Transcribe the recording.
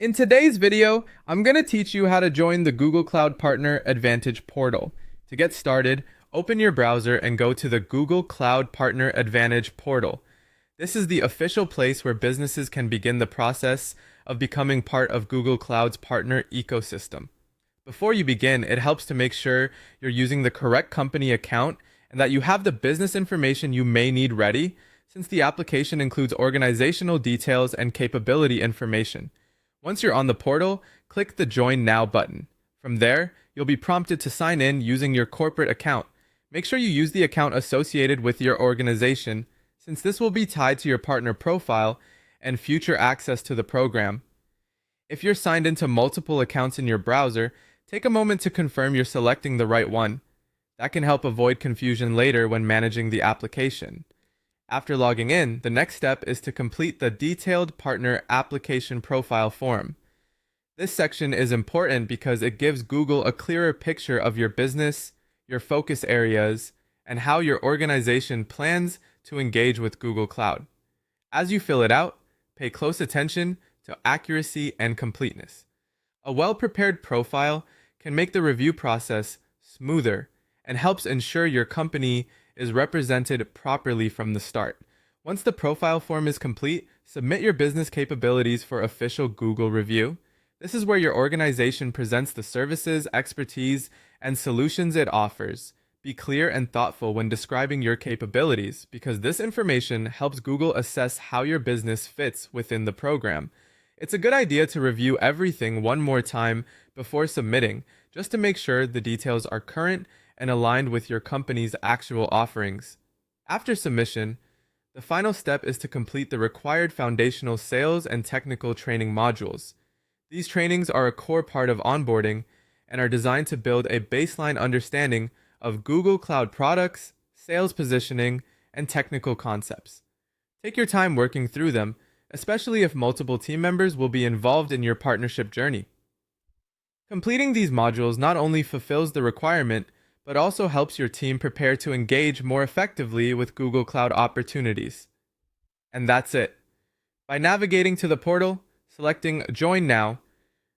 In today's video, I'm going to teach you how to join the Google Cloud Partner Advantage portal. To get started, open your browser and go to the Google Cloud Partner Advantage portal. This is the official place where businesses can begin the process of becoming part of Google Cloud's partner ecosystem. Before you begin, it helps to make sure you're using the correct company account and that you have the business information you may need ready, since the application includes organizational details and capability information. Once you're on the portal, click the Join Now button. From there, you'll be prompted to sign in using your corporate account. Make sure you use the account associated with your organization, since this will be tied to your partner profile and future access to the program. If you're signed into multiple accounts in your browser, take a moment to confirm you're selecting the right one. That can help avoid confusion later when managing the application. After logging in, the next step is to complete the detailed partner application profile form. This section is important because it gives Google a clearer picture of your business, your focus areas, and how your organization plans to engage with Google Cloud. As you fill it out, pay close attention to accuracy and completeness. A well-prepared profile can make the review process smoother and helps ensure your company is represented properly from the start. Once the profile form is complete, submit your business capabilities for official Google review. This is where your organization presents the services, expertise, and solutions it offers. Be clear and thoughtful when describing your capabilities, because this information helps Google assess how your business fits within the program. It's a good idea to review everything one more time before submitting, just to make sure the details are current and aligned with your company's actual offerings. After submission, the final step is to complete the required foundational sales and technical training modules. These trainings are a core part of onboarding and are designed to build a baseline understanding of Google Cloud products, sales positioning, and technical concepts. Take your time working through them, especially if multiple team members will be involved in your partnership journey. Completing these modules not only fulfills the requirement, but also helps your team prepare to engage more effectively with Google Cloud opportunities. And that's it. By navigating to the portal, selecting Join Now,